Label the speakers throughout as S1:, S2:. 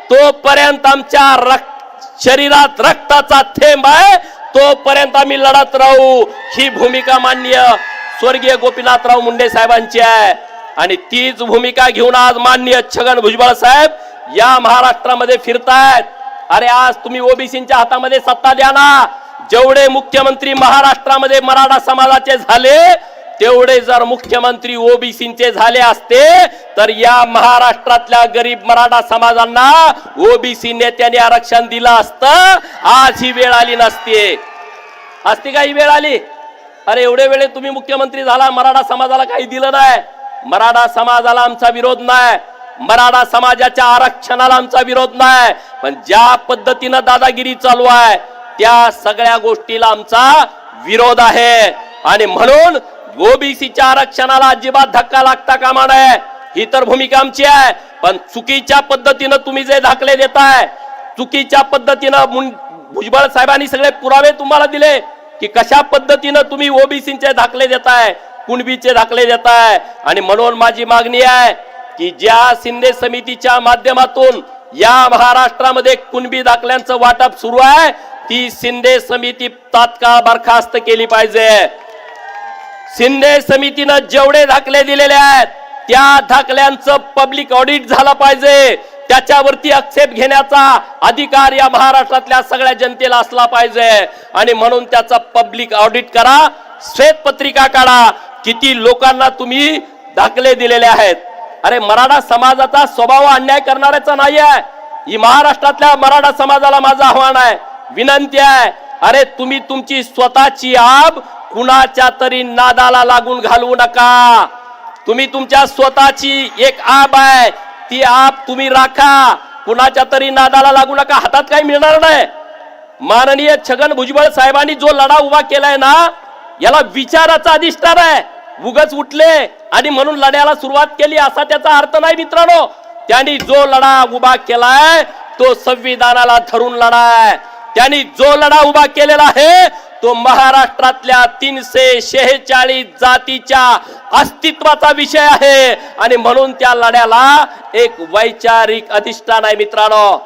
S1: तोपर्यंत आमच्या शरीरात रक्ताचा थेंब आहे, तोपर्यंत आम्ही लढत राहू. ही भूमिका माननीय स्वर्गीय गोपीनाथराव मुंडे साहेबांची आहे. आणि तीच भूमिका घेऊन आज माननीय छगन भुजबळ साहेब या महाराष्ट्रामध्ये फिरतायत. अरे आज तुम्ही ओबीसीच्या हातामध्ये सत्ता द्या ना. जेवढे मुख्यमंत्री महाराष्ट्रामध्ये मराठा समाजाचे झाले, तेवढे जर मुख्यमंत्री ओबीसीचे झाले असते तर या महाराष्ट्रातल्या गरीब मराठा समाजांना ओबीसी नेत्यांनी आरक्षण दिलं असतं. आज ही वेळ आली नसते. असती का ही वेळ आली? अरे एवढे वेळे तुम्ही मुख्यमंत्री झाला, मराठा समाजाला काही दिलं नाही. मराठा समाजाला आमचा विरोध नाही, मराठा समाजाच्या आरक्षणाला आमचा विरोध नाही, पण ज्या पद्धतीनं दादागिरी चालू आहे त्या सगळ्या गोष्टीला आमचा विरोध आहे. आणि म्हणून ओबीसीच्या आरक्षणाला अजिबात धक्का लागता कामा नये, ही तर भूमिका आमची आहे. पण चुकीच्या पद्धतीनं तुम्ही जे दाखले देताय, चुकीच्या पद्धतीनं भुजबळ साहेबांनी सगळे पुरावे तुम्हाला दिले की कशा पद्धतीनं तुम्ही ओबीसीचे दाखले देताय, कुणबीचे दाखले देताय. आणि म्हणून माझी मागणी आहे की ज्या शिंदे समितीच्या माध्यमातून या महाराष्ट्रामध्ये कुणबी दाखल्यांचं वाटप सुरू आहे, ती शिंदे समिती तात्काळ बरखास्त केली पाहिजे. शिंदे समितीनं जेवढे दाखले दिलेले आहेत त्या दाखल्यांचं पब्लिक ऑडिट झालं पाहिजे. त्याच्यावरती आक्षेप घेण्याचा अधिकार या महाराष्ट्रातल्या सगळ्या जनतेला असला पाहिजे. आणि म्हणून त्याचा पब्लिक ऑडिट करा, श्वेतपत्रिका काढा, किती लोकांना तुम्ही दाखले दिलेले आहेत. अरे मराठा समाजाचा स्वभाव अन्याय करणाऱ्याचा नाही आहे. ही महाराष्ट्रातल्या मराठा समाजाला माझं आव्हान आहे, विनंती आहे. अरे तुम्ही तुमची स्वतःची आब कुणाच्या तरी नादाला लागून घालवू नका. तुम्ही तुमच्या स्वतःची एक आब आहे, ती आब तुम्ही राखा, कुणाच्या तरी नादाला लागू नका. हातात काही मिळणार नाही. माननीय छगन भुजबळ साहेबांनी जो लढा उभा केलाय ना, याला विचाराचा अधिष्ठान आहे. उगाच उठले आणि म्हणून लढ्याला सुरुवात केली असा त्याचा अर्थ नाही मित्रांनो. त्यांनी जो लढा उभा केलाय तो संविधानाला धरून लढा आहे. त्यांनी जो लढा उभा केलेला आहे तो महाराष्ट्रातल्या 346 जातीच्या अस्तित्वाचा विषय आहे. आणि म्हणून त्या लढ्याला एक वैचारिक अधिष्ठान आहे मित्रांनो.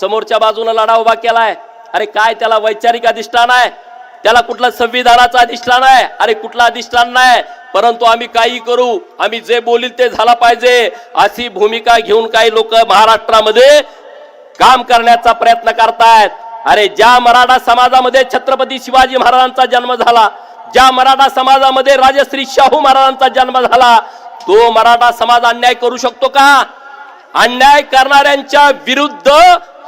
S1: समोरच्या बाजूने लढा उभा केलाय, अरे काय त्याला वैचारिक अधिष्ठान आहे? त्याला कुठलं संविधानाचं अधिष्ठान आहे? अरे कुठलं अधिष्ठान नाही. परंतु आम्ही काही करू, आम्ही जे बोलील ते झाला पाहिजे अशी भूमिका घेऊन काही लोक महाराष्ट्रामध्ये काम करण्याचा प्रयत्न करतायत. अरे ज्या मराठा समाजामध्ये छत्रपती शिवाजी महाराजांचा जन्म झाला, ज्या मराठा समाजामध्ये राजश्री शाहू महाराजांचा जन्म झाला, तो मराठा समाज अन्याय करू शकतो का? अन्याय करणाऱ्यांच्या विरुद्ध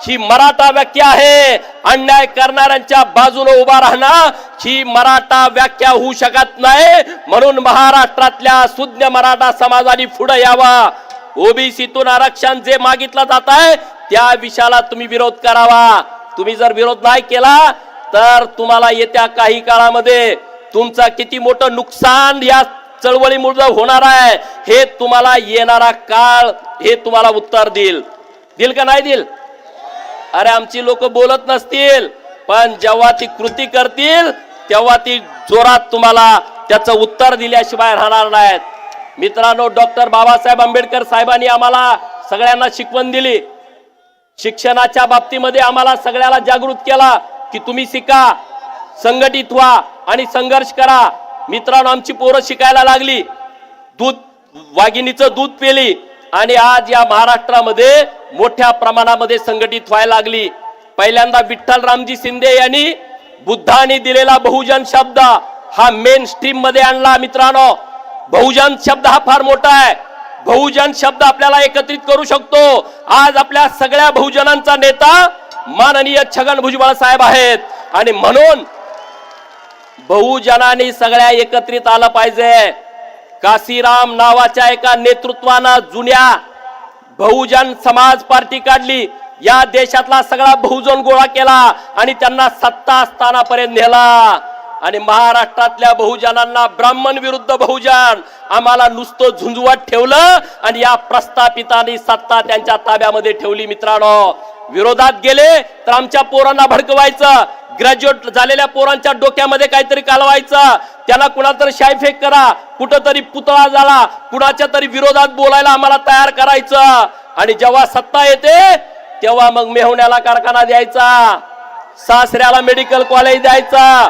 S1: ही मराठा व्याख्या आहे. अन्याय करणाऱ्यांच्या बाजूने उभा राहणं ही मराठा व्याख्या होऊ शकत नाही. म्हणून महाराष्ट्रातल्या सुज्ञ मराठा समाजाने पुढे यावा. ओबीसीतून आरक्षण जे मागितलं जात आहे त्या विषयाला तुम्ही विरोध करावा. तुम्ही जर विरोध नाही केला तर तुम्हाला येत्या काही काळामध्ये तुमचा किती मोठं नुकसान या चळवळीमुळे होणार आहे हे तुम्हाला येणारा काळ हे तुम्हाला उत्तर देईल. देईल का नाही देईल? अरे आमची लोक बोलत नसतील, पण जेव्हा ती कृती करतील तेव्हा ती जोरात तुम्हाला त्याचं उत्तर दिल्याशिवाय राहणार नाहीत. मित्रांनो, डॉक्टर बाबासाहेब आंबेडकर साहेबांनी आम्हाला सगळ्यांना शिकवण दिली. शिक्षणाच्या बाबतीमध्ये आम्हाला सगळ्याला जागृत केला की तुम्ही शिका, संघटित व्हा आणि संघर्ष करा. मित्रांनो, आमची पोरं शिकायला लागली, वाघिणीचं दूध पेली आणि आज या महाराष्ट्रामध्ये मोठ्या प्रमाणामध्ये संघटित व्हायला लागली. पहिल्यांदा विठ्ठल रामजी शिंदे यांनी बुद्धांनी दिलेला बहुजन शब्द हा मेन स्ट्रीम मध्ये आणला. मित्रांनो, बहुजन शब्द हा फार मोठा आहे. बहुजन शब्द आपल्याला एकत्रित करू शकतो. आज आपल्या सगळ्या बहुजनांचा नेता माननीय छगन भुजबळ साहेब आहेत. आणि म्हणून बहुजनांनी सगळ्या एकत्रित आलं पाहिजे. काशीराम नावाच्या एका नेतृत्वानं जुन्या बहुजन समाज पार्टी काढली. या देशातला सगळा बहुजन गोळा केला आणि त्यांना सत्ता स्थानापर्यंत नेला. आणि महाराष्ट्रातल्या बहुजनांना ब्राह्मण विरुद्ध बहुजन आम्हाला नुसतं झुंजवत ठेवलं आणि या प्रस्थापितांनी सत्ता त्यांच्या ताब्यामध्ये ठेवली. मित्रांनो, विरोधात गेले तर आमच्या पोरांना भडकवायचं, ग्रॅज्युएट झालेल्या पोरांच्या डोक्यामध्ये काहीतरी कालवायचं, त्याला कुणातरी शायफेक करा, कुठंतरी पुतळा झाला, कुणाच्या तरी विरोधात बोलायला आम्हाला तयार करायचं. आणि जेव्हा सत्ता येते तेव्हा मग मेहुण्याला कारखाना द्यायचा, सासऱ्याला मेडिकल कॉलेज द्यायचा,